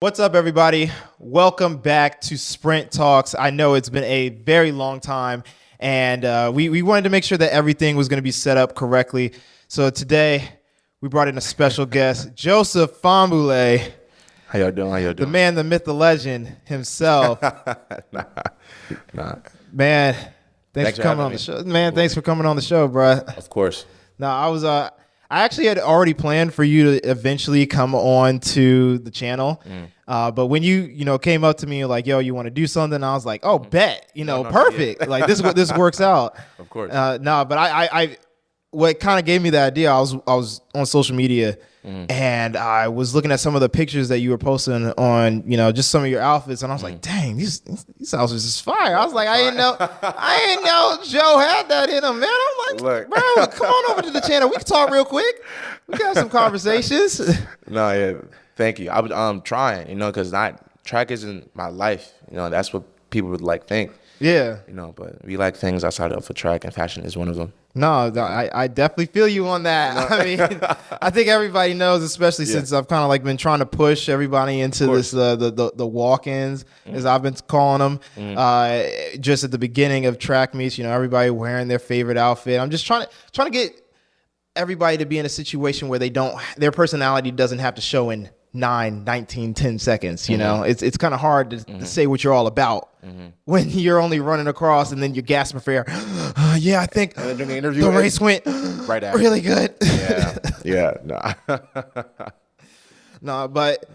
What's up, everybody? Welcome back to Sprint Talks. I know it's been a very long time, and we wanted to make sure that everything was going to be set up correctly. So today, we brought in a special guest, Joseph Fahnbulleh. How y'all doing? The man, the myth, the legend himself. Nah. Man, thanks for coming on the show. Man, thanks for coming on the show, bro. Of course. No, I actually had already planned for you to eventually come on to the channel. But when you came up to me like, yo, you want to do something? I was like, oh, bet, perfect. Yeah. Like this works out. Of course. But I what kind of gave me the idea, I was on social media and I was looking at some of the pictures that you were posting on, just some of your outfits. And I was like, dang, these outfits is fire. I was like, I didn't know Joe had that in him, man. I'm like, Look. bro, come on over to the channel. We can talk real quick. We can have some conversations. No, yeah. Thank you. I was trying, because track isn't my life. That's what people would think. Yeah. But we like things outside of a track, and fashion is one of them. No, I definitely feel you on that. I mean, I think everybody knows, especially since I've kind of been trying to push everybody into this the walk-ins, as I've been calling them. Just at the beginning of track meets, everybody wearing their favorite outfit. I'm just trying to get everybody to be in a situation where their personality doesn't have to show in 9, 19, 10 seconds. It's kind of hard to say what you're all about when you're only running across and then you're gasping for air. Yeah, I think the race went right after. really good. Yeah. No. No, but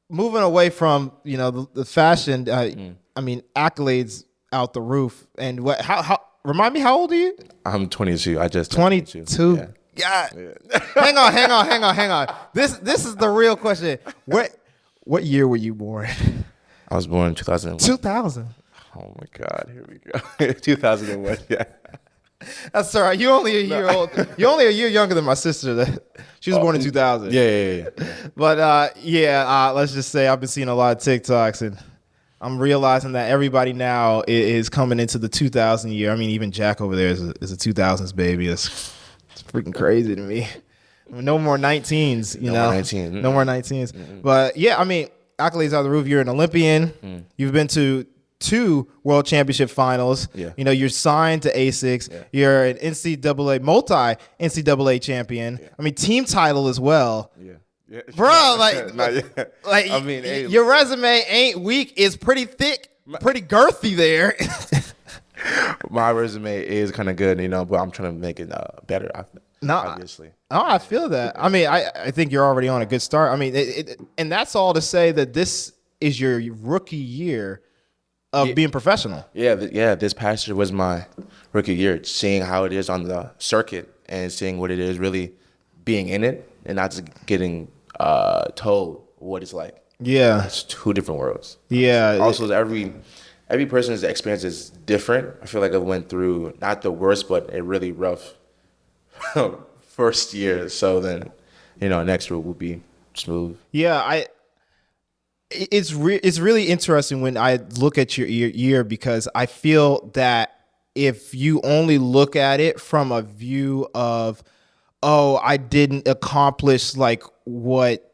moving away from the fashion, I mean, accolades out the roof. And how remind me, how old are you? I'm 22. I just 22. Yeah. God. Hang on. This is the real question. What year were you born? I was born in 2001. 2000. Oh my God, here we go. 2001. Yeah. That's all right. You only a year old. You're only a year younger than my sister. She was born in 2000. Yeah. But let's just say I've been seeing a lot of TikToks, and I'm realizing that everybody now is coming into the 2000 year. I mean, even Jack over there is a 2000s baby. It's freaking crazy to me. No more 19s, No more 19s. No more 19s. But yeah, I mean, accolades out the roof. You're an Olympian. You've been to 2 World Championship finals. Yeah. You're signed to ASICS. Yeah. You're an multi-NCAA champion. Yeah. I mean, team title as well. Yeah. Bro, I mean, hey, your resume ain't weak. It's pretty thick, pretty girthy there. My resume is kind of good, but I'm trying to make it better. Obviously. Oh, I feel that. I mean, I think you're already on a good start. I mean, and that's all to say that this is your rookie year of being professional. Yeah. This past year was my rookie year, seeing how it is on the circuit and seeing what it is really being in it, and not just getting told what it's like. Yeah, it's 2 different worlds. Yeah. Also, every person's experience is different. I feel like I went through not the worst, but a really rough first year. So then, next year will be smooth. Yeah, it's really interesting when I look at your year, because I feel that if you only look at it from a view of, oh, I didn't accomplish what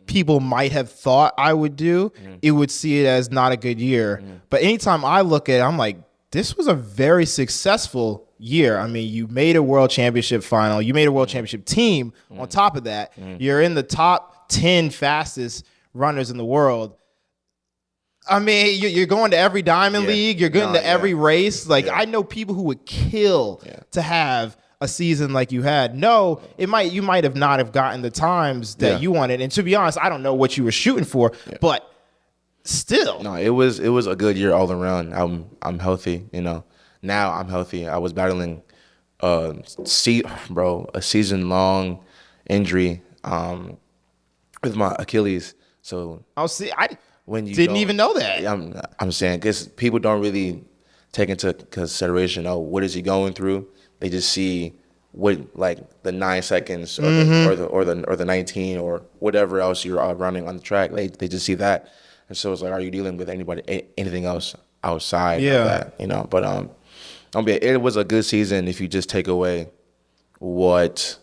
people might have thought I would do, it would see it as not a good year. But anytime I look at it, I'm like, this was a very successful year. I mean, you made a world championship final. You made a world championship team. On top of that, you're in the top 10 fastest runners in the world. I mean, you're going to every Diamond League. You're going to every race. I know people who would kill to have a season like you had. No, you might have not have gotten the times that you wanted. And to be honest, I don't know what you were shooting for, but still. No, it was a good year all around. I'm healthy, Now I'm healthy. I was battling a season-long injury with my Achilles. So when you didn't even know that. I'm saying, because people don't really take into consideration, what is he going through? They just see what the 9 seconds or the 19 or whatever else you're running on the track. They just see that, and so it's like, are you dealing with anything else outside of that? But it was a good season if you just take away what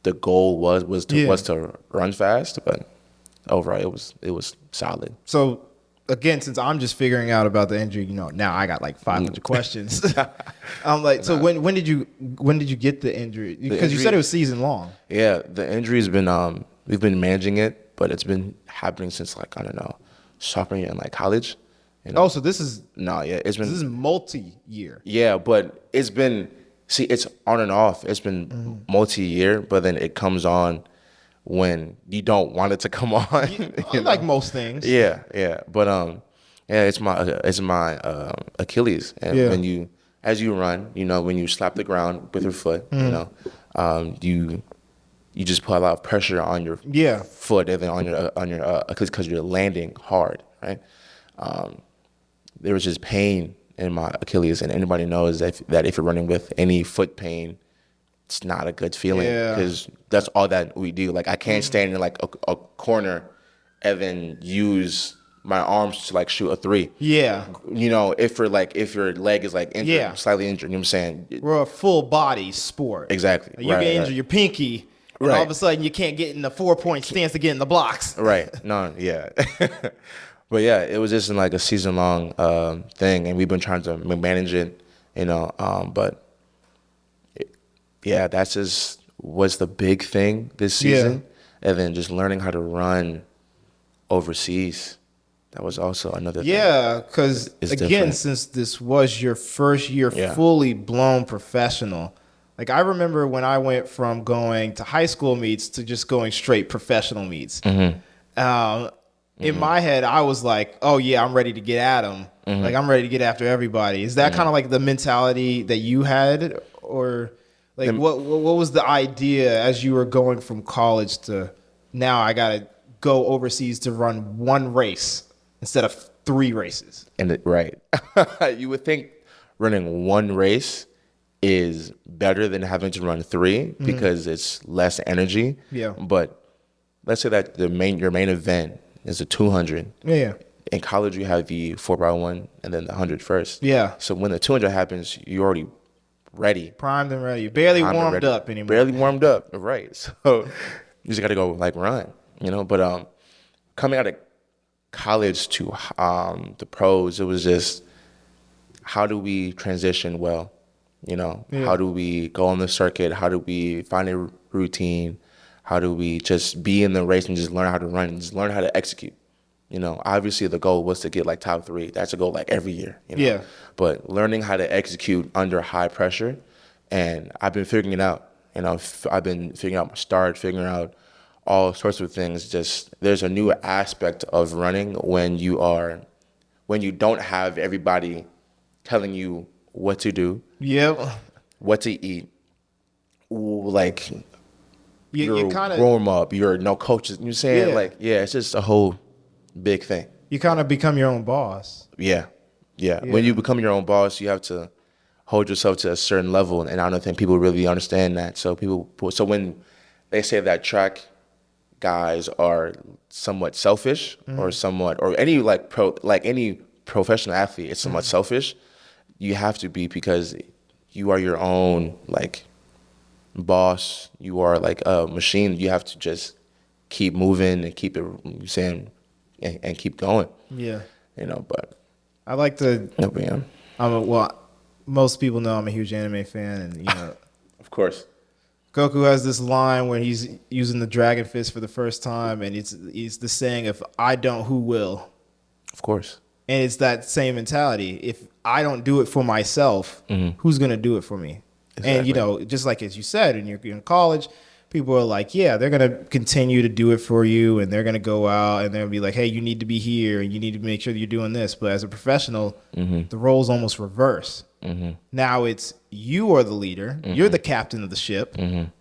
the goal was to run fast. But overall it was solid. So again, since I'm just figuring out about the injury, now I got like 500 questions. I'm like, so when did you get the injury? Because you said it was season long. Yeah, the injury's been we've been managing it, but it's been happening since like, I don't know, sophomore year in like college. Oh, so this is this is multi-year. Yeah, but it's been it's on and off. It's been multi-year, but then it comes on when you don't want it to come on. Like most things. Yeah. But it's my Achilles, and as you run, when you slap the ground with your foot, you just put a lot of pressure on your foot and then on your Achilles because you're landing hard, right? There was just pain in my Achilles, and anybody knows that if you're running with any foot pain, it's not a good feeling because that's all that we do. Like I can't stand in like a corner and then use my arms to like shoot a three. Yeah. If your leg is like injured, slightly injured, you know what I'm saying? We're a full body sport. Exactly. Like, you get injured your pinky, and all of a sudden you can't get in the 4-point stance to get in the blocks. Right. No, yeah. But yeah, it was just in like a season-long thing, and we've been trying to manage it, but that's just was the big thing this season. And then just learning how to run overseas. That was also another thing. Yeah, because again, since this was your first year fully blown professional, like I remember when I went from going to high school meets to just going straight professional meets. In my head, I was like, oh, yeah, I'm ready to get at them. Like, I'm ready to get after everybody. Is that kind of like the mentality that you had? Or, like, what was the idea as you were going from college to now I got to go overseas to run one race instead of 3 races? Right. You would think running one race is better than having to run 3 because it's less energy. Yeah. But let's say that your main event is a 200. Yeah. In college, you have the 4x1 and then the 100 first. Yeah. So when the 200 happens, you're already ready. Primed and ready. Barely warmed up anymore. Barely warmed up. Right. So you just got to go like run, But coming out of college to the pros, it was just how do we transition well? How do we go on the circuit? How do we find a routine? How do we just be in the race and just learn how to run and just learn how to execute? Obviously the goal was to get like top 3. That's a goal like every year. Yeah. But learning how to execute under high pressure, and I've been figuring it out. I've been figuring out my start, figuring out all sorts of things. Just there's a new aspect of running when you don't have everybody telling you what to do. Yep. What to eat. Like you're kind of warm up. You're no coaches. You're saying it's just a whole big thing. You kind of become your own boss. Yeah. When you become your own boss, you have to hold yourself to a certain level, and I don't think people really understand that. So when they say that track guys are somewhat selfish or any any professional athlete is somewhat selfish, you have to be because you are your own boss. You are like a machine. You have to just keep moving and keep it and keep going. Yeah. But I like to most people know I'm a huge anime fan, and of course Goku has this line when he's using the Dragon Fist for the first time, and it's the saying, if I don't, who will? Of course. And it's that same mentality. If I don't do it for myself, who's going to do it for me? Exactly. And, just like as you said, and you're in college, people are like, yeah, they're going to continue to do it for you, and they're going to go out and they're going to be like, hey, you need to be here, and you need to make sure that you're doing this. But as a professional, the role's almost reverse. Now it's you are the leader, you're the captain of the ship, and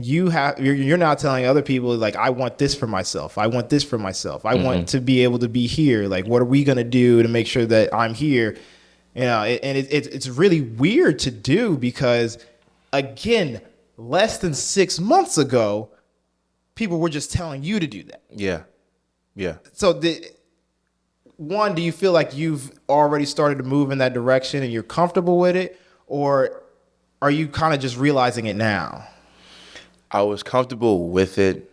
you're now telling other people, like, I want this for myself. I want this for myself. I want to be able to be here. Like, what are we going to do to make sure that I'm here? It's really weird to do because, again, less than 6 months ago, people were just telling you to do that. Yeah. So do you feel like you've already started to move in that direction and you're comfortable with it? Or are you kind of just realizing it now? I was comfortable with it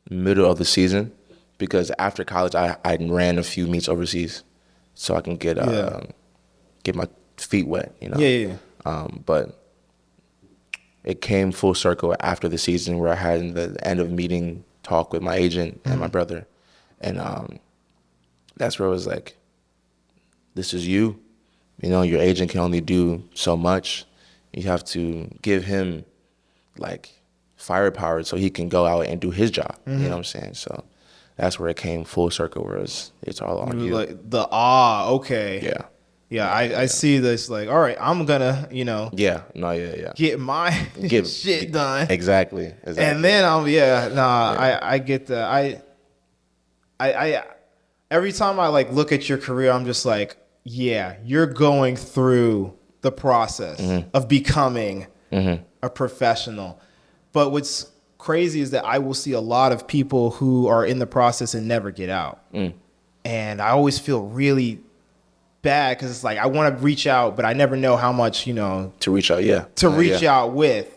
middle of the season, because after college I ran a few meets overseas, so I can get my feet wet, you know. But it came full circle after the season, where I had the end of meeting talk with my agent and my brother, and that's where I was like, this is you. You know, your agent can only do so much. You have to give him like firepower so he can go out and do his job. You know what I'm saying? So that's where it came full circle, where it's all on you. Like okay. Yeah, I see this like, all right, I'm gonna, you know, get my shit done. Exactly. And then I get that. I every time I like look at your career, I'm just like, yeah, you're going through the process of becoming a professional. But what's crazy is that I will see a lot of people who are in the process and never get out. And I always feel really bad, because it's like I want to reach out, but I never know how much, you know, to reach out. Reach out with.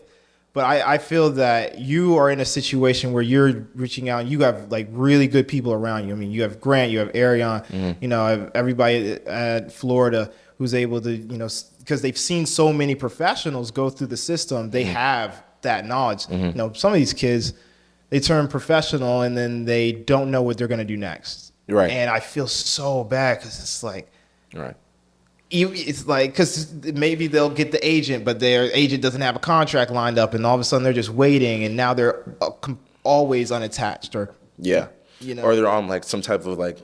But I feel that you are in a situation where you're reaching out and you have like really good people around you. I mean, you have Grant, you have Arion, you know, everybody at Florida who's able to, you know, because they've seen so many professionals go through the system, they have that knowledge. You know, some of these kids, they turn professional and then they don't know what they're going to do next. Right. And I feel so bad, because it's like, right. It's like, because maybe they'll get the agent, but their agent doesn't have a contract lined up, and all of a sudden they're just waiting, and now they're always unattached, or you know, or they're on like some type of like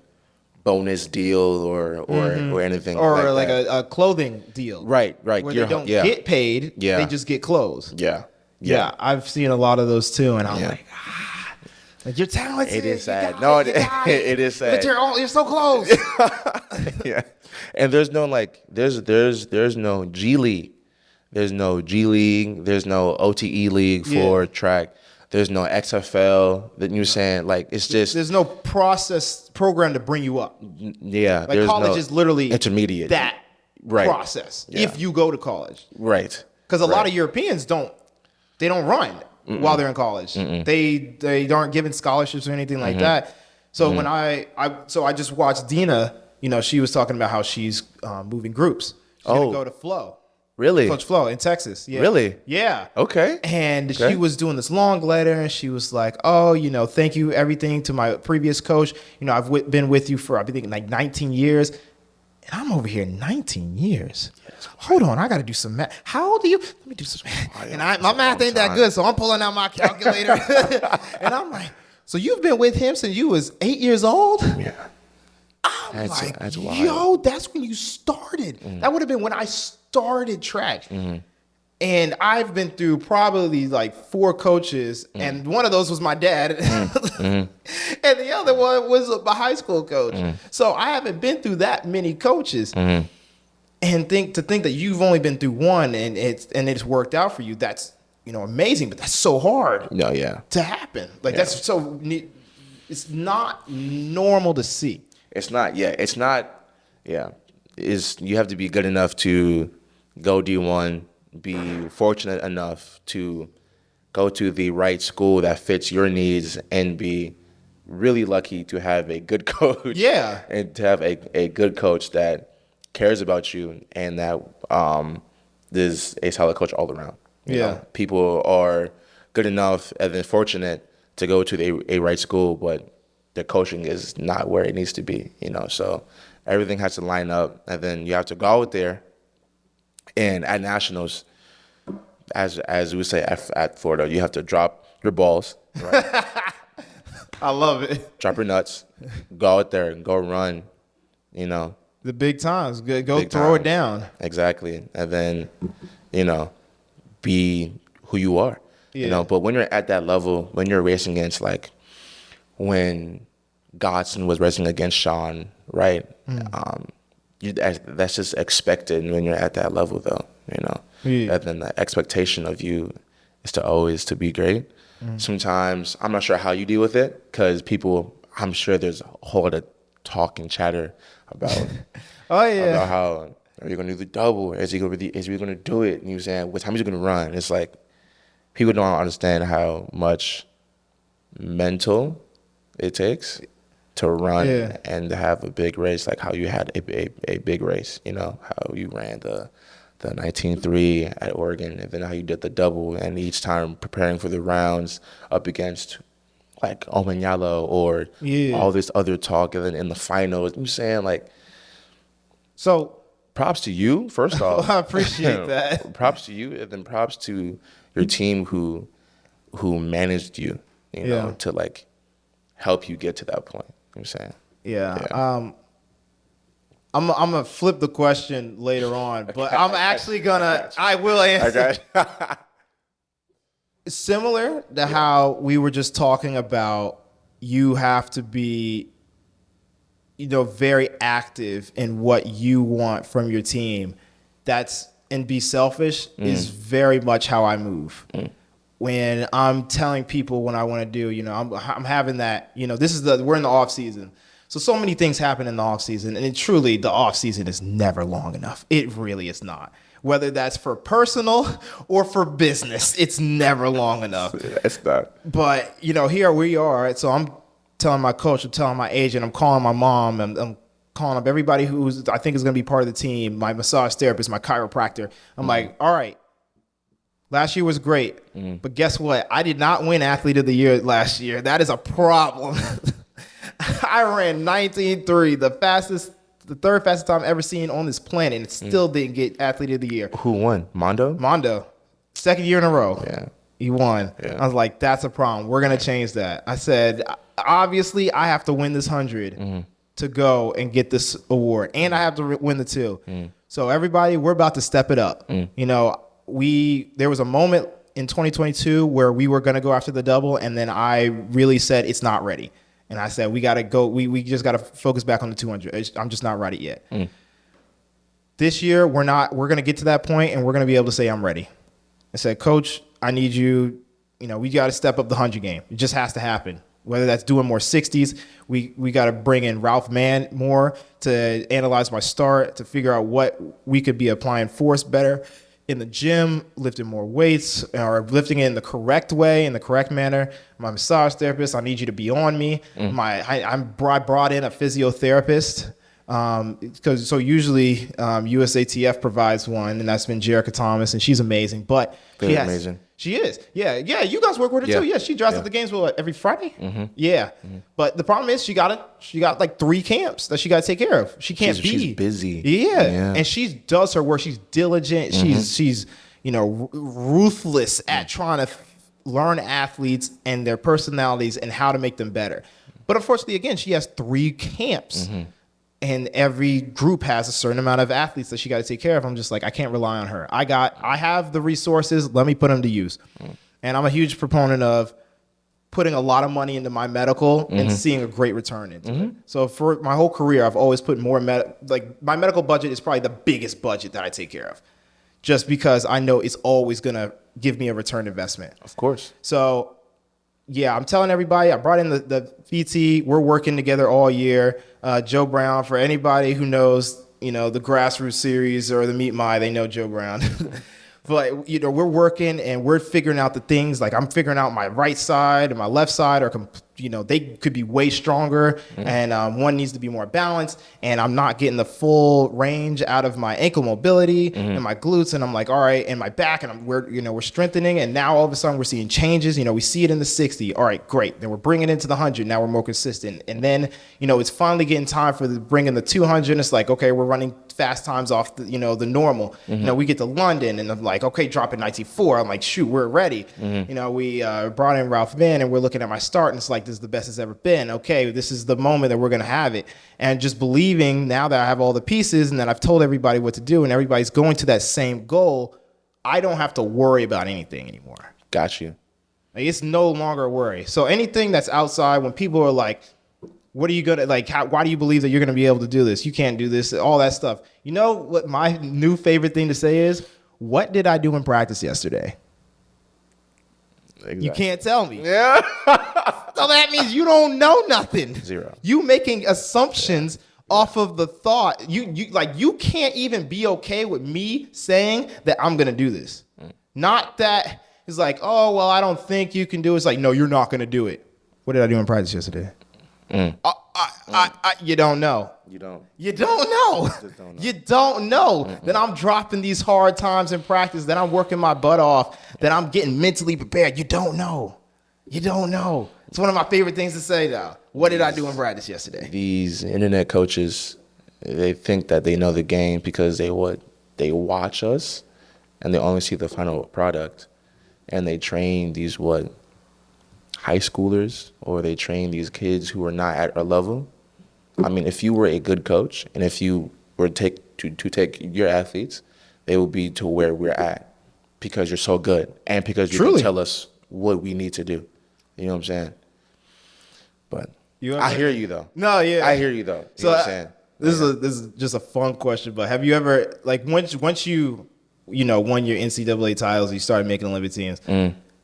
bonus deal or anything, or like a clothing deal, right, where they don't get paid, they just get clothes. Yeah, I've seen a lot of those too, and I'm like you're talented. It is sad. No, it is sad. But you're so close. Yeah. And there's no like there's no G League. There's no G League. There's no OTE league for track. There's no XFL. That you're saying, like, it's just there's no program to bring you up. Yeah. Like college is literally intermediate. That process. Yeah. If you go to college. Right. Because a lot of Europeans don't run while they're in college. They aren't given scholarships or anything like that. So when I just watched Dina. You know, she was talking about how she's moving groups. She's going to go to Flo. Really? Coach Flo in Texas. Yeah. Really? Yeah. Okay. And she was doing this long letter, and she was like, oh, you know, thank you everything to my previous coach. You know, I've been with you for, I've been thinking like 19 years. And I'm over here 19 years. Yes. Hold on, I got to do some math. How old are you? Let me do some math. And my math ain't that good, so I'm pulling out my calculator. And I'm like, so you've been with him since you was 8 years old? Yeah. I'm that's wild. Yo, that's when you started. That would have been when I started track. And I've been through probably like 4 coaches, and one of those was my dad, and the other one was my high school coach. So I haven't been through that many coaches. And think that you've only been through one, and it's worked out for you. That's, you know, amazing, but that's so hard. To happen. Like that's so. It's not normal to see. It's not. It's not. You have to be good enough to go D1, be fortunate enough to go to the right school that fits your needs, and be really lucky to have a good coach. Yeah. And to have a good coach that cares about you, and that is a solid coach all around. You know, people are good enough and then fortunate to go to a right school, but the coaching is not where it needs to be, you know. So everything has to line up, and then you have to go out there. And at nationals, as we say at Florida, you have to drop your balls. Right? I love it. Drop your nuts. Go out there and go run. You know, the big times. Go throw it down. Exactly, and then, you know, be who you are. You know, but when you're at that level, when you're racing against, like when Godson was racing against Sean, right? That's just expected when you're at that level, though. You know, and then the expectation of you is to always to be great. Sometimes I'm not sure how you deal with it, because people, I'm sure there's a whole lot of talk and chatter about about how are you going to do the double? Is he going to do it? And you saying what time is he going to run? It's like people don't understand how much mental it takes to run and to have a big race, like how you had a big race, you know, how you ran the 19.3 at Oregon, and then how you did the double, and each time preparing for the rounds up against like Omanyala or all this other talk, and then in the finals, I'm saying, like, so props to you, first off. I appreciate that. Props to you, and then props to your team who managed you, you know, to like help you get to that point. You know what I'm saying? Yeah. I'm gonna flip the question later on, but I'm actually I will answer. Okay. Similar to how we were just talking about, you have to be, you know, very active in what you want from your team. And be selfish is very much how I move. When I'm telling people what I want to do, you know, I'm having that, you know, we're in the off season. So many things happen in the off season, and truly the off season is never long enough. It really is not. Whether that's for personal or for business, it's never long enough. It's not. But, you know, here we are. So I'm telling my coach, I'm telling my agent, I'm calling my mom, I'm calling up everybody who I think is going to be part of the team, my massage therapist, my chiropractor. I'm like, all right, last year was great, but guess what? I did not win Athlete of the Year last year. That is a problem. I ran 19.3, the third fastest time I've ever seen on this planet, and still didn't get Athlete of the Year. Who won? Mondo? Second year in a row. Yeah. He won. Yeah. I was like, that's a problem. We're going to change that. I said, obviously, I have to win this 100 to go and get this award, and I have to win the 2. So everybody, we're about to step it up. You know, there was a moment in 2022 where we were going to go after the double, and then I really said it's not ready. And I said, we got to go. We just got to focus back on the 200. I'm just not ready yet. This year, we're going to get to that point, and we're going to be able to say, I'm ready. I said, Coach, I need you. You know, we got to step up the 100 game. It just has to happen. Whether that's doing more 60s, we got to bring in Ralph Mann more to analyze my start, to figure out what we could be applying force better in the gym, lifting more weights, or lifting it in the correct way, in the correct manner. My massage therapist, I need you to be on me. I brought in a physiotherapist. So usually USATF provides one, and that's been Jerica Thomas, and she's amazing. But amazing. She is. Yeah. You guys work with her too. Yeah, she drives at the games every Friday. Yeah. But the problem is she got like 3 camps that she got to take care of. She can't be. She's busy. Yeah. And she does her work. She's diligent. She's you know, ruthless at trying to learn athletes and their personalities and how to make them better. But unfortunately, again, she has 3 camps. And every group has a certain amount of athletes that she got to take care of. I'm just like, I can't rely on her. I have the resources. Let me put them to use. And I'm a huge proponent of putting a lot of money into my medical and seeing a great return into it. So for my whole career, I've always put more like my medical budget is probably the biggest budget that I take care of, just because I know it's always going to give me a return investment. Of course. So yeah, I'm telling everybody, I brought in the PT. We're working together all year. Joe Brown, for anybody who knows, you know, the grassroots series or the Meet My, they know Joe Brown. But, you know, we're working and we're figuring out the things. Like, I'm figuring out my right side and my left side are, you know, they could be way stronger. And one needs to be more balanced. And I'm not getting the full range out of my ankle mobility and my glutes. And I'm like, all right, and my back. And we're strengthening. And now all of a sudden we're seeing changes. You know, we see it in the 60. All right, great. Then we're bringing it into the 100. Now we're more consistent. And then, you know, it's finally getting time for bringing the 200. And it's like, okay, we're running fast times off the normal. You know, we get to London and I'm like, okay, drop it 94. I'm like, shoot, we're ready. You know, we brought in Ralph Mann and we're looking at my start and it's like, this is the best it's ever been. Okay, this is the moment that we're going to have it. And just believing now that I have all the pieces and that I've told everybody what to do and everybody's going to that same goal, I don't have to worry about anything anymore. Got you. Like, it's no longer a worry. So anything that's outside, when people are like, what are you going to, like, why do you believe that you're going to be able to do this? You can't do this, all that stuff. You know what my new favorite thing to say is, what did I do in practice yesterday? Exactly. You can't tell me. Yeah. So that means you don't know nothing. Zero. You making assumptions off of the thought. You can't even be okay with me saying that I'm going to do this. Not that it's like, oh, well, I don't think you can do it. It's like, no, you're not going to do it. What did I do in practice yesterday? You don't know. You don't. You don't know. Just don't know. You don't know. Then I'm dropping these hard times in practice. Then I'm working my butt off. Then I'm getting mentally prepared. You don't know. You don't know. It's one of my favorite things to say, though. What did I do in practice yesterday? These internet coaches, they think that they know the game because they watch us, and they only see the final product, and they train these high schoolers, or they train these kids who are not at our level. I mean, if you were a good coach, and if you were to take your athletes, they will be to where we're at because you're so good, and because you can tell us what we need to do. You know what I'm saying? But I hear you though. No, yeah, I hear you though. You know what I'm saying? This is just a fun question, but have you ever, like, once you won your NCAA titles, you started making Olympic teams.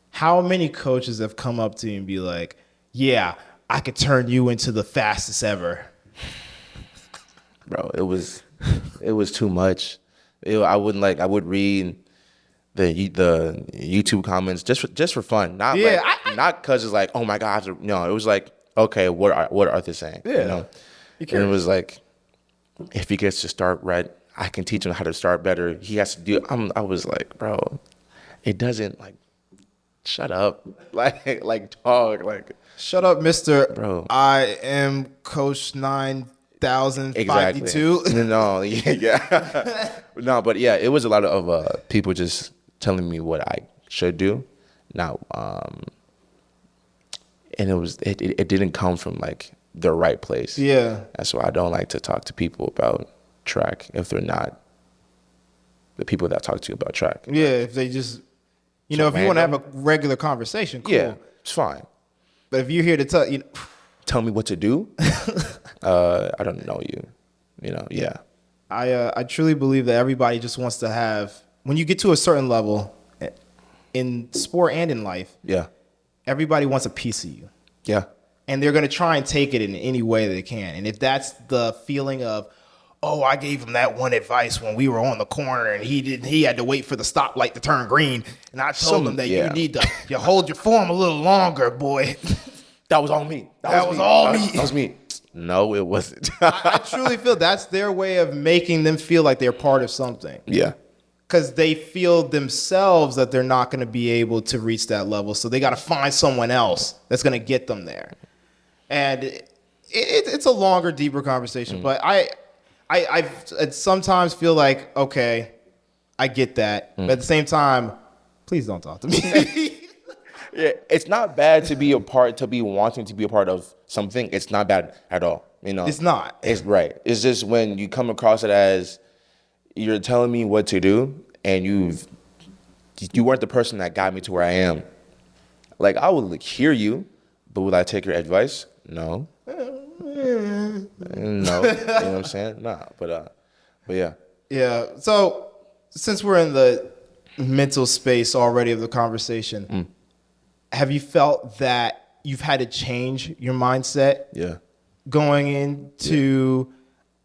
How many coaches have come up to you and be like, "Yeah, I could turn you into the fastest ever"? Bro, it was too much. I would read the YouTube comments just for fun, not because it's like, oh my God, no. It was like, okay, what are they saying? Yeah, you know? And it was like, if he gets to start right, I can teach him how to start better. He has to do. I was like, bro, it doesn't like. Shut up, like dog, like. Shut up, Mister. Bro, I am Coach 9052. Exactly. No, yeah. No, but yeah, it was a lot of people just telling me what I should do. Now, and it didn't come from like the right place. Yeah. That's why I don't like to talk to people about track if they're not the people that I talk to about track. Yeah, if they just, if you want to have a regular conversation, cool. Yeah, it's fine. But if you're here to tell me what to do, I don't know you. Yeah. I truly believe that everybody just wants to have, when you get to a certain level in sport and in life, yeah, everybody wants a piece of you. Yeah. And they're going to try and take it in any way they can. And if that's the feeling of, oh, I gave him that one advice when we were on the corner and he had to wait for the stoplight to turn green. And I told him that you need to hold your form a little longer, boy. That was all me. That was all me. That was me. No, it wasn't. I truly feel that's their way of making them feel like they're part of something. Yeah. Because they feel themselves that they're not going to be able to reach that level. So they got to find someone else that's going to get them there. And it's a longer, deeper conversation. But I sometimes feel like, okay, I get that. But at the same time, please don't talk to me. Yeah, it's not bad to be wanting to be a part of something. It's not bad at all. It's not. It's right. It's just when you come across it as you're telling me what to do, and you weren't the person that got me to where I am. Like, I would hear you, but would I take your advice? No. No. You know what I'm saying? Nah. But yeah. Yeah. So since we're in the mental space already of the conversation, have you felt that you've had to change your mindset? Yeah. Going into,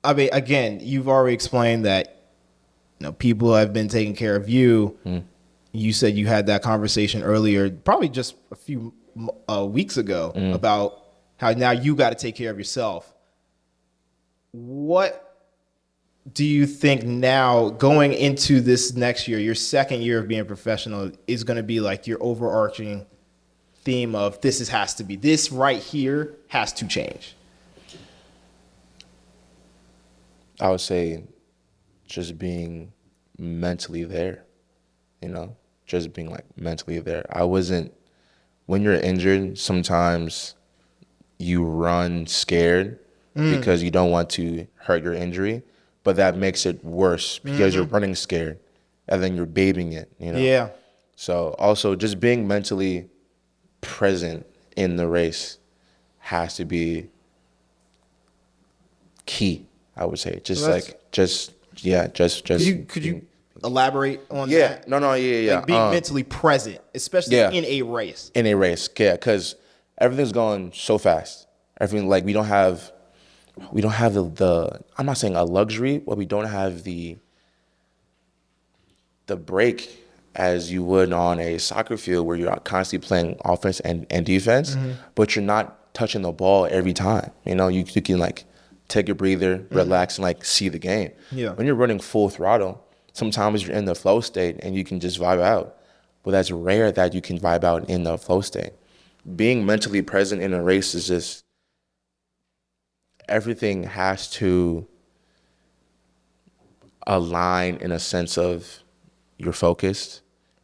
I mean, again, you've already explained that, people have been taking care of you. You said you had that conversation earlier, probably just a few weeks ago, about how now you got to take care of yourself. What do you think now, going into this next year, your second year of being a professional, is going to be like your overarching theme of this right here has to change? I would say just being mentally there, just being like mentally there. When you're injured, sometimes you run scared because you don't want to hurt your injury, but that makes it worse because you're running scared and then you're babying it, Yeah. So also just being mentally present in the race has to be key, I would say. Could you elaborate on that? Yeah, yeah. Like being mentally present, especially in a race. In a race, yeah, because everything's going so fast. Everything, like, we don't have the I'm not saying a luxury, but we don't have the break as you would on a soccer field where you're constantly playing offense and defense, but you're not touching the ball every time. You can like take a breather, relax, and like see the game. Yeah. When you're running full throttle, sometimes you're in the flow state and you can just vibe out. But that's rare that you can vibe out in the flow state. Being mentally present in a race is just, everything has to align in a sense of you're focused,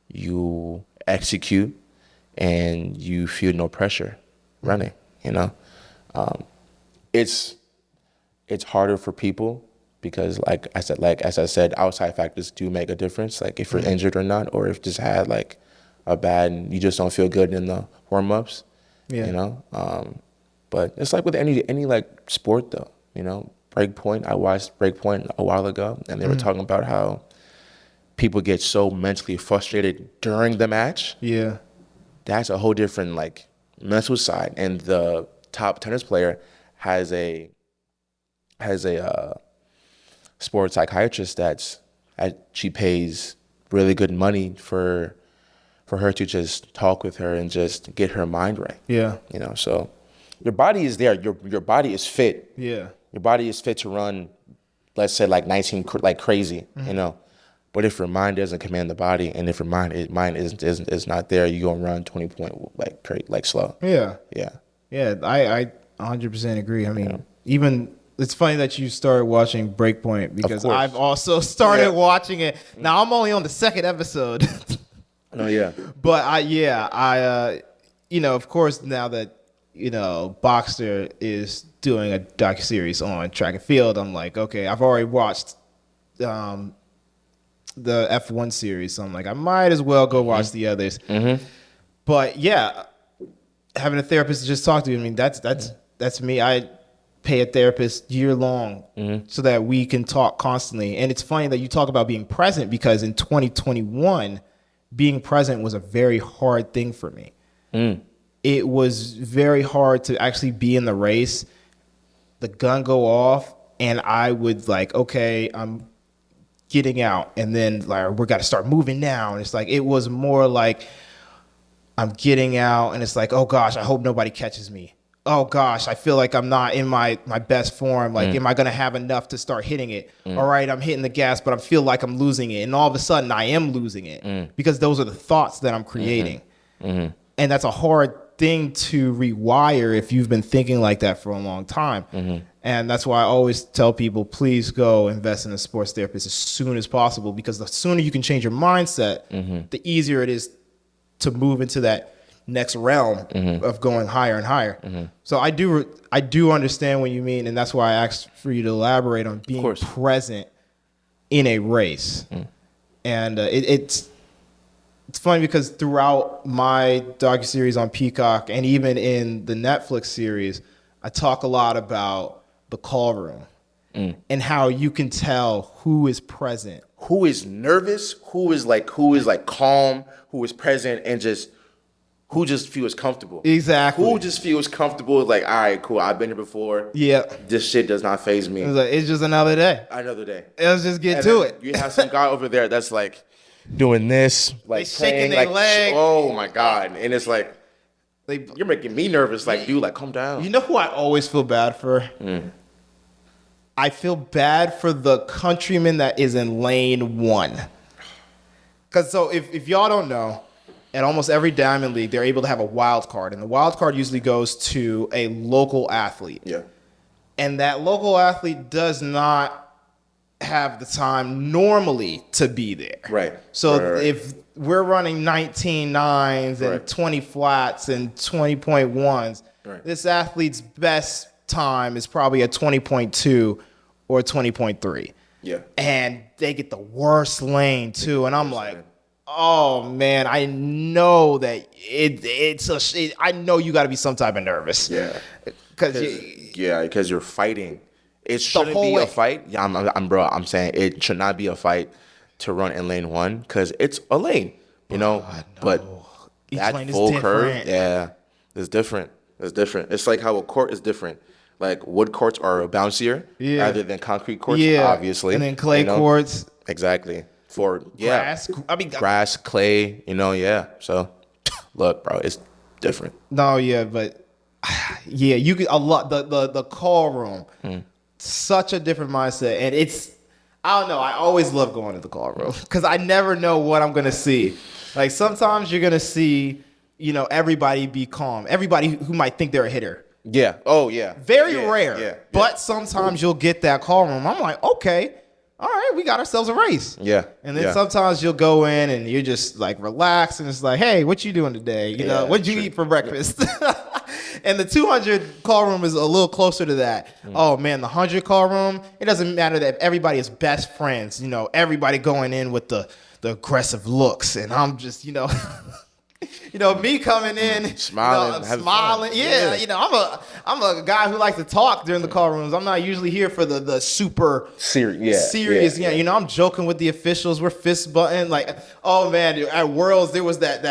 you execute, and you feel no pressure running. It's harder for people because, as I said, outside factors do make a difference. Like if you're injured or not, or if you just had like a bad, you just don't feel good in the warm-ups. But it's like with any like sport though. Breakpoint. I watched Breakpoint a while ago, and they were talking about how people get so mentally frustrated during the match. Yeah. That's a whole different like mental side. And the top tennis player has a sports psychiatrist she pays really good money for her to just talk with her and just get her mind right. Yeah. So your body is there. Your body is fit. Yeah. Your body is fit to run, let's say like 19 like crazy, But if your mind doesn't command the body, and if your mind is not there, you gonna run 20 point like slow. Yeah. Yeah. Yeah. I 100% agree. I mean, even it's funny that you started watching Breakpoint because I've also started watching it. Now I'm only on the second episode. Oh yeah. But I of course now that Boxster is doing a docuseries on track and field, I'm like, okay, I've already watched the F1 series, so I'm like, I might as well go watch the others. But yeah, having a therapist to just talk to, I mean, that's me. I pay a therapist year long so that we can talk constantly. And it's funny that you talk about being present, because in 2021, being present was a very hard thing for me. It was very hard to actually be in the race, the gun go off, and I would like, okay, I'm getting out, and then like we got to start moving now. And it's like, it was more like I'm getting out, and it's like, oh gosh, I hope nobody catches me. Oh gosh, I feel like I'm not in my best form. Like, am I going to have enough to start hitting it? All right, I'm hitting the gas, but I feel like I'm losing it. And all of a sudden I am losing it because those are the thoughts that I'm creating. And that's a hard thing to rewire if you've been thinking like that for a long time. And that's why I always tell people, please go invest in a sports therapist as soon as possible, because the sooner you can change your mindset, the easier it is to move into that next realm of going higher and higher. So I do understand what you mean, and that's why I asked for you to elaborate on being present in a race. And it's funny because throughout my docuseries on Peacock and even in the Netflix series, I talk a lot about the call room and how you can tell who is present, who is nervous, who is calm, who is present, and who just feels comfortable. Exactly. Who just feels comfortable, like, all right, cool, I've been here before. Yeah. This shit does not faze me. It's just another day. Another day. Let's just get to it. You have some guy over there that's like doing this, like shaking their leg. Oh my God. And it's like, you're making me nervous. Like, dude, like, calm down. You know who I always feel bad for? I feel bad for the countryman that is in lane 1. Because so if y'all don't know, at almost every Diamond League, they're able to have a wild card. And the wild card usually goes to a local athlete. Yeah. And that local athlete does not have the time normally to be there. Right. So if we're running 19 nines and 20 flats and 20.1s, this athlete's best time is probably a 20.2 or a 20.3. Yeah. And they get the worst lane too. And I'm like, oh man, I know that I know you got to be some type of nervous. Yeah. Because you're fighting. It shouldn't be a fight. Yeah, I'm saying it should not be a fight to run in lane 1 because it's a lane, no. But each that full curve, it's different. It's different. It's like how a court is different. Like wood courts are bouncier rather than concrete courts, obviously. And then clay courts. Exactly. for Grass. I mean, grass, clay, yeah. So look, bro, it's different. No, yeah, but yeah, you get a lot. The call room, such a different mindset, and I don't know. I always love going to the call room because I never know what I'm gonna see. Like sometimes you're gonna see, everybody be calm. Everybody who might think they're a hitter. Yeah. Oh yeah. Very Yeah, rare. Yeah. But sometimes you'll get that call room. I'm like, okay, all right, we got ourselves a race. Yeah. And then sometimes you'll go in and you're just like relaxed and it's like, hey, what you doing today? What'd you eat for breakfast? And the 200 call room is a little closer to that. Oh man, the 100 call room, it doesn't matter that everybody is best friends. Everybody going in with the aggressive looks, and I'm just, me coming in, smiling, smiling. Yeah, I'm a guy who likes to talk during the call rooms. I'm not usually here for the super serious. Yeah. I'm joking with the officials. We're fist butting. Like, oh man, at Worlds there was that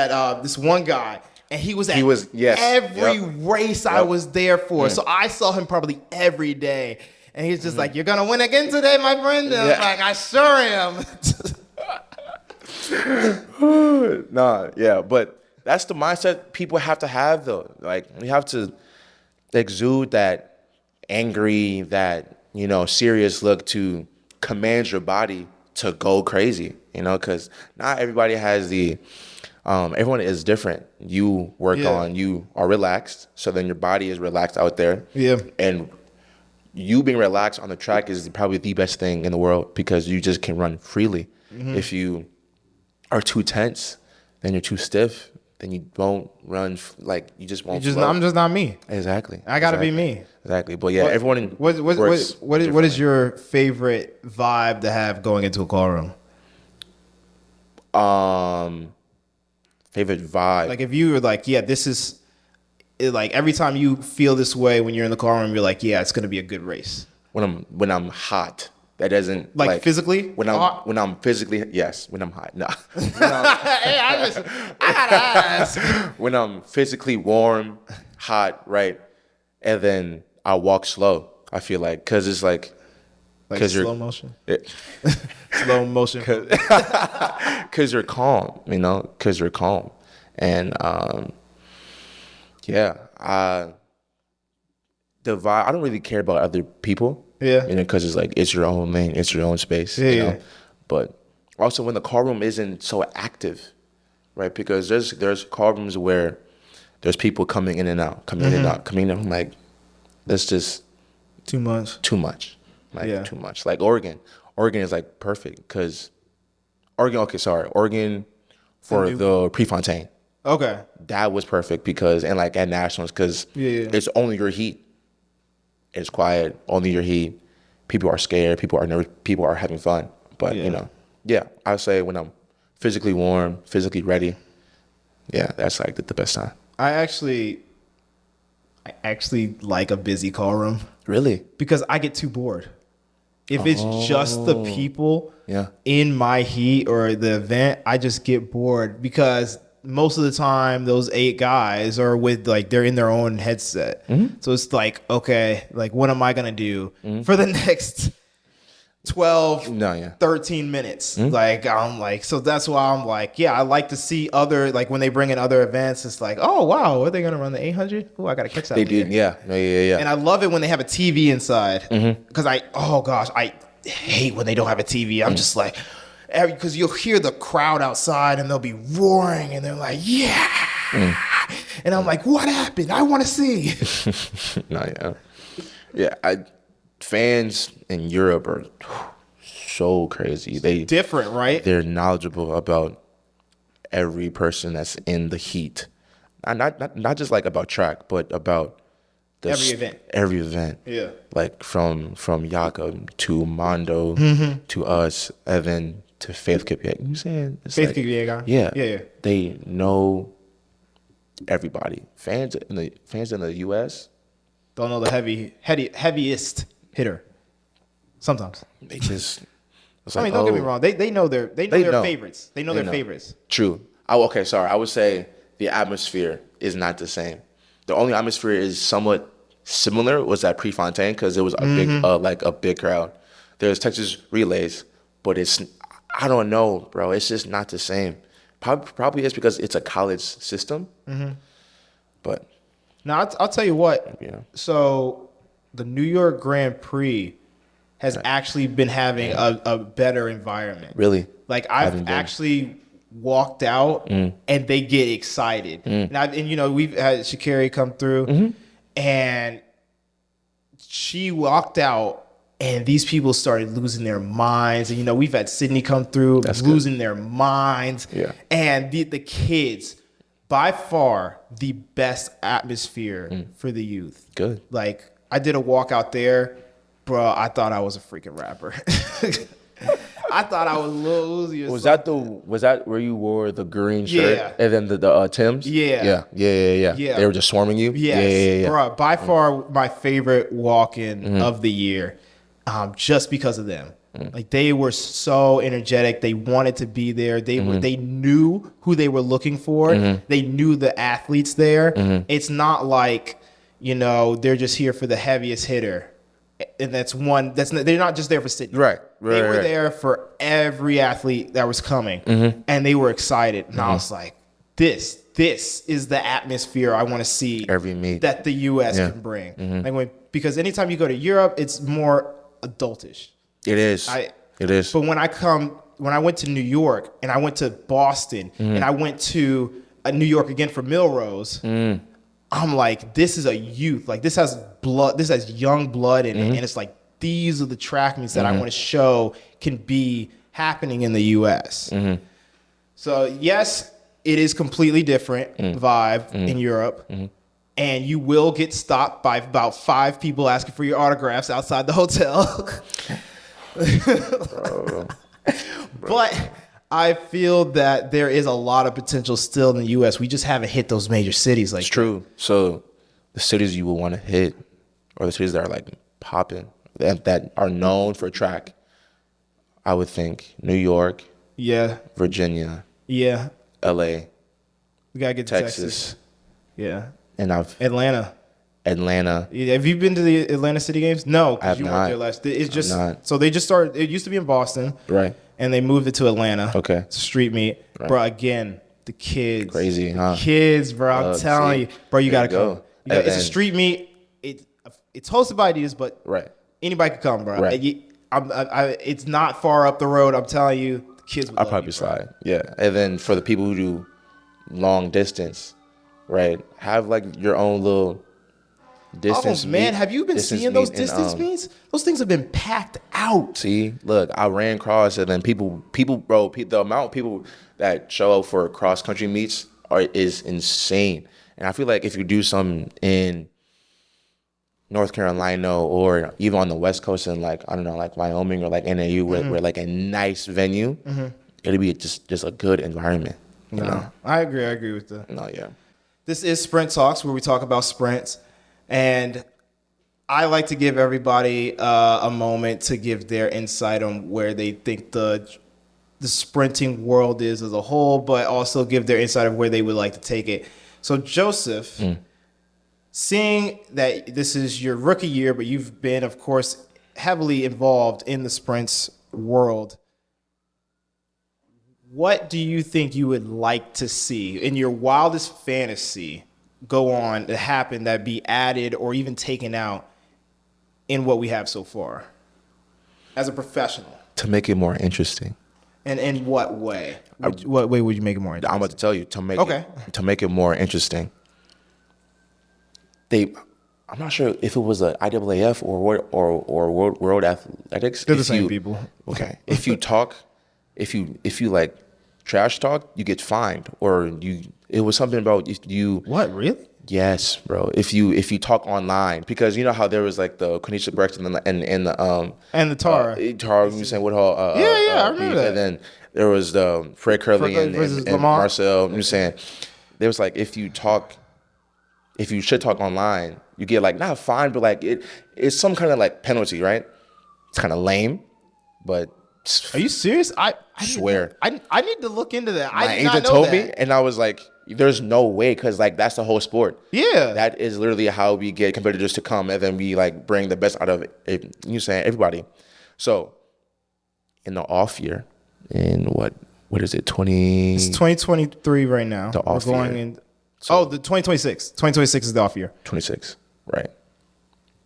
this one guy. And he was every race I was there for. So I saw him probably every day. And he's just like, you're going to win again today, my friend? And I'm like, I sure am. But that's the mindset people have to have, though. Like, we have to exude that angry, that, serious look to command your body to go crazy, because not everybody has everyone is different. You you are relaxed, so then your body is relaxed out there. Yeah. And you being relaxed on the track is probably the best thing in the world because you just can run freely. If you are too tense, then you're too stiff, then you won't run, you just won't flow. I'm just not me. Exactly. I got to be me. Exactly. But yeah, everyone what is your favorite vibe to have going into a call room? Favorite vibe. Like if you were like, yeah, this is like every time you feel this way when you're in the car room, you're like, yeah, it's gonna be a good race. When I'm hot, that doesn't like physically. When I'm physically, yes. When I'm hot, no. Hey, I gotta ask. When I'm physically warm, hot, right, and then I walk slow. I feel like because it's like slow motion. Slow motion. Because you're calm, because you're calm. And, the vibe, I don't really care about other people. Yeah. Because it's like, it's your own lane, it's your own space. Yeah. But also when the call room isn't so active, right? Because there's call rooms where there's people coming in and out, coming in and out, coming in. I'm like, that's just too much. Too much. Too much. Like Oregon is like perfect because Oregon for the Prefontaine. Okay. That was perfect because, and like at Nationals, because it's only your heat. It's quiet, only your heat. People are scared, people are nervous, people are having fun. But, I would say when I'm physically warm, physically ready, that's like the best time. I actually like a busy call room. Really? Because I get too bored. If it's just the people in my heat or the event, I just get bored because most of the time those 8 guys are with they're in their own headset. So it's like, okay, like what am I going to do for the next 12, 13 minutes? So that's why I'm like, I like to see other, like when they bring in other events, it's like, oh wow, are they going to run the 800? Oh, I got to catch that. They did. Yeah. And I love it when they have a TV inside because I hate when they don't have a TV. I'm just like, because you'll hear the crowd outside and they'll be roaring and they're like, and I'm like, what happened? I want to see. Fans in Europe are so crazy. Different, right? They're knowledgeable about every person that's in the heat. Not just like about track, but about every event. Yeah. Like from Jakob to Mondo to us, and then to Faith Kipyek. You saying Faith Kipyek? Yeah. They know everybody. Fans in the US don't know the heaviest hitter. Sometimes they just. Don't get me wrong. They know their favorites. They know their favorites. True. I would say the atmosphere is not the same. The only atmosphere is somewhat similar was at Prefontaine because it was a big a big crowd. There's Texas relays, but I don't know, bro. It's just not the same. Probably it's because it's a college system. But Now, I'll tell you what. yeah, So the New York Grand Prix has actually been having a better environment. really. Like I've actually walked out and they get excited. And you know, we've had Sha'Carri come through and she walked out and these people started losing their minds. And, you know, we've had Sydney come through losing their minds. Yeah. And the kids, by far the best atmosphere for the youth. Good. Like I did a walk out there, bro. I thought I was a freaking rapper. I thought I was Lil Uzi. Was that where you wore the green shirt? Yeah. And then the Timbs? Yeah. Yeah. They were just swarming you? Yes. Yeah. Bro, by far my favorite walk-in of the year, just because of them. Like they were so energetic. They wanted to be there. They knew who they were looking for. They knew the athletes there. It's not like, you know, they're just here for the heaviest hitter. And they're not just there for Sydney. Right. They were there for every athlete that was coming, and they were excited. And I was like, this is the atmosphere I want to see Every meet that the U.S. can bring. Like because anytime you go to Europe, it's more adultish. It is. It is. But when I went to New York and I went to Boston and I went to New York again for Milrose, I'm like, this is a youth. Like this has blood. This has young blood in it, and it's like these are the track meets that I want to show can be happening in the U.S. So yes, it is completely different vibe in Europe, and you will get stopped by about 5 people asking for your autographs outside the hotel. But I feel that there is a lot of potential still in the U.S. We just haven't hit those major cities. Like it's true. So the cities you will want to hit, or the cities that are like popping, that are known for track, I would think New York, Virginia, L.A., we gotta get to Texas. And Atlanta. Yeah, have you been to the Atlanta City Games? No, because you weren't there last. It's just so they just started. It used to be in Boston, right? And they moved it to Atlanta. Okay, it's a street meet, bro. Again, the kids, crazy, huh? Kids, bro. I'm telling you, bro. You gotta come. It's a street meet. It's hosted by Adidas, but anybody can come, bro. Right. It's not far up the road. I'm telling you, the kids. I'll probably slide. Yeah, and then for the people who do long distance, right? Have like your own little distance. Oh man, have you been seeing those distance meets? Those things have been packed out. See, look, I ran cross, and then people, bro, the amount of people that show up for cross country meets is insane. And I feel like if you do something in North Carolina or even on the West Coast in like, I don't know, like Wyoming or like NAU, where like a nice venue, it'll be just a good environment. You know? I agree with that. No, yeah. This is Sprint Talks, where we talk about sprints. And I like to give everybody a moment to give their insight on where they think the sprinting world is as a whole, but also give their insight of where they would like to take it. So, Joseph, seeing that this is your rookie year, but you've been, of course, heavily involved in the sprints world, what do you think you would like to see in your wildest fantasy go on to happen that be added or even taken out in what we have so far as a professional? To make it more interesting. And in what way? What way would you make it more interesting? I'm about to tell you to make it more interesting. I'm not sure if it was a IAAF or World Athletics. They're the same people. Okay. If you like trash talk, you get fined, or it was something about you. What, really? Yes, bro. If you talk online, because you know how there was like the Konisha Braxton and the Tara. Tara, you saying what all? I remember that. And then there was the Fred Curley and Marcel. I'm saying there was like if you should talk online, you get like not fined, but like it's some kind of like penalty, right? It's kind of lame, but. Are you serious? I swear. I need to look into that. My agent told me, and I was like, "There's no way," because like that's the whole sport. Yeah, that is literally how we get competitors to come, and then we like bring the best out of it. You saying everybody. So, in the off year, in what is it? 20. It's 2023 right now. The off We're going year. in. The 2026. 2026 is the off year. 26, right?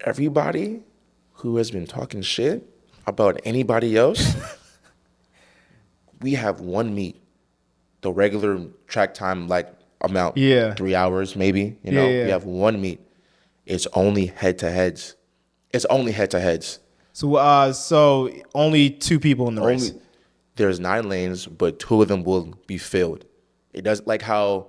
Everybody who has been talking shit about anybody else, we have one meet, the regular track time like amount, 3 hours maybe. We have one meet. It's only head to heads. So only 2 people in the race. There's 9 lanes, but 2 of them will be filled. It does like how.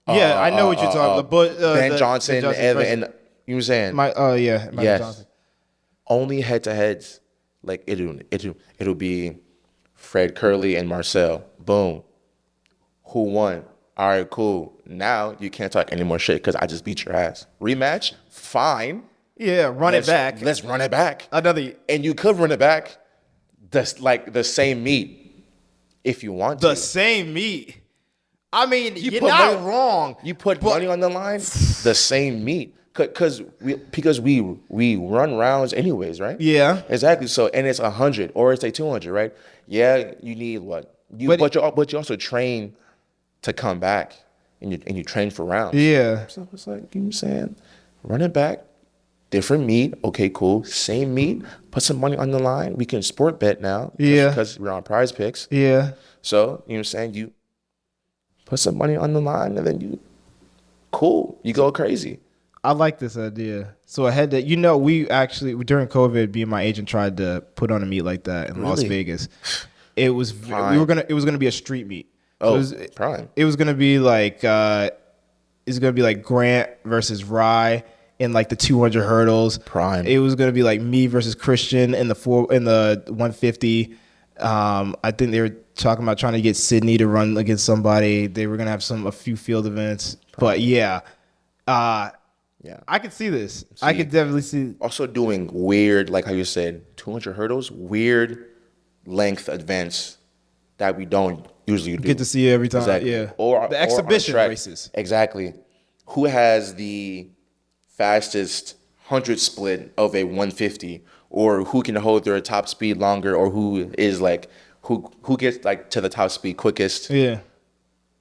I know what you're talking about. But Ben Johnson and you know what I'm saying? Michael Johnson. Only head to heads. Like it'll be Fred Curley and Marcel. Boom. Who won? All right, cool. Now you can't talk any more shit because I just beat your ass. Rematch? Fine. Yeah, it back. Let's run it back. And you could run it back. The same meet if you want to. The same meet. I mean, you're not wrong. You put money on the line, the same meet. Because we run rounds anyways, right? Yeah. Exactly. So, and it's 100 or it's a 200, right? Yeah, you need what? But you also train to come back and you train for rounds. Yeah. So it's like, you know what I'm saying? Run it back. Different meet. Okay, cool. Same meet. Put some money on the line. We can sport bet now. Yeah. Because we're on Prize Picks. Yeah. So, you know what I'm saying? You put some money on the line and then you go crazy. I like this idea. So ahead that we actually during COVID, me and my agent tried to put on a meet like that in Las Vegas. It was it was gonna be a street meet. Prime. It was gonna be like Grant versus Rye in like the 200 hurdles. Prime. It was gonna be like me versus Christian in the 150. I think they were talking about trying to get Sydney to run against somebody. They were gonna have a few field events. But yeah. I could see this. I could definitely see. Also doing weird, like how you said, 200 hurdles, weird length events that we don't usually do. Get to see every time. Exactly. Yeah. Or the exhibition races. Exactly. Who has the fastest 100 split of a 150, or who can hold their top speed longer, or who is like who gets like to the top speed quickest. Yeah.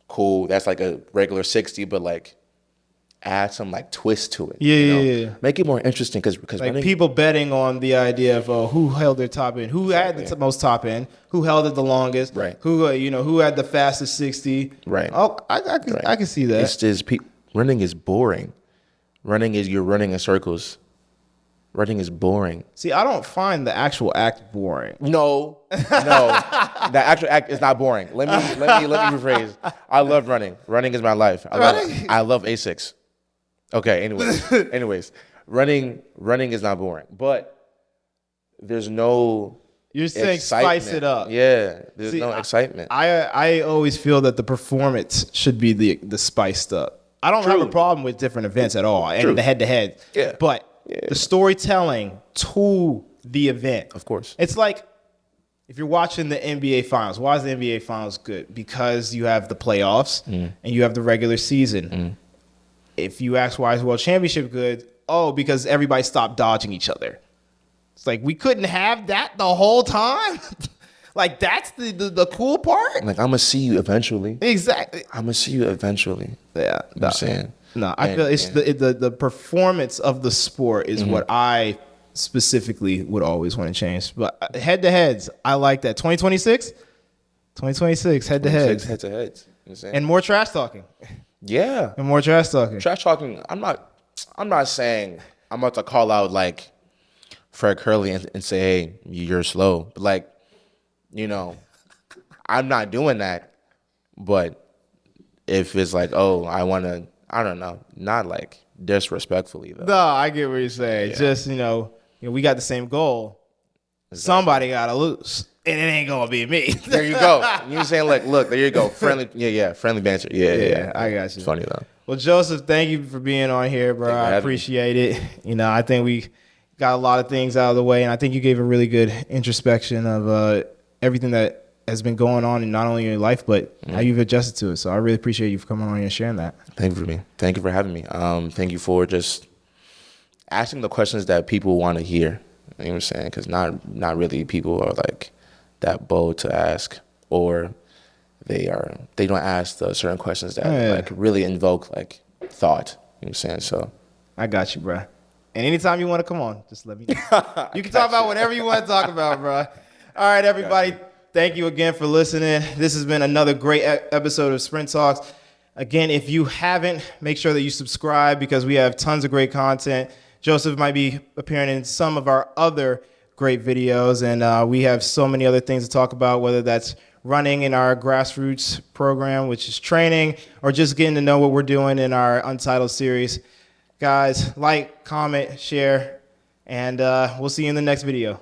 Cool. That's like a regular 60, but like add some like twist to it. Yeah. Make it more interesting because like people betting on the idea of who held their top end, who had the most top end, who held it the longest, right? Who who had the fastest 60, right? Oh, I can see that. It's just running is boring. You're running in circles. Running is boring. See, I don't find the actual act boring. No. The actual act is not boring. Let me rephrase. I love running. Running is my life. I love ASICs. Okay, anyways. Running is not boring. But there's no You're saying excitement. Spice it up. Yeah. There's no excitement. I always feel that the performance should be the spiced up. I don't have a problem with different events at all and the head-to-head. Yeah. But the storytelling to the event. Of course. It's like if you're watching the NBA Finals. Why is the NBA Finals good? Because you have the playoffs and you have the regular season. If you ask why is the World Championship good, because everybody stopped dodging each other. It's like we couldn't have that the whole time. Like that's the cool part. Like I'm gonna see you eventually. Exactly. I'm gonna see you eventually. Yeah. You know what I'm saying. No, I feel it's the performance of the sport is what I specifically would always want to change. But head to heads, I like that. 2026 head to heads. Head to heads. You know what I'm saying? And more trash talking. Yeah. And more trash talking. Trash talking. I'm not saying I'm about to call out like Fred Curley and say, hey, you're slow. But like, I'm not doing that. But if it's like, I don't know, not like disrespectfully though. No, I get what you're saying. Yeah. Just, we got the same goal. Exactly. Somebody got to lose. And it ain't going to be me. There you go. You're saying like, look, there you go. Friendly, friendly banter. Yeah. I got you. It's funny though. Well, Joseph, thank you for being on here, bro. I appreciate it. I think we got a lot of things out of the way, and I think you gave a really good introspection of everything that has been going on in not only your life, but how you've adjusted to it. So I really appreciate you for coming on here and sharing that. Thank you for having me. Thank you for just asking the questions that people want to hear. You know what I'm saying? Because not really people are like that bold to ask or they don't ask the certain questions that like really invoke like thought. You know what I'm saying? So I got you, bro. And anytime you want to come on, just let me know. You can talk about whatever you want to talk about, bro. All right, everybody. Thank you again for listening. This has been another great episode of Sprint Talks. Again, if you haven't, make sure that you subscribe because we have tons of great content. Joseph might be appearing in some of our other great videos, and we have so many other things to talk about, whether that's running in our grassroots program, which is training, or just getting to know what we're doing in our Untitled series. Guys, like, comment, share, and we'll see you in the next video.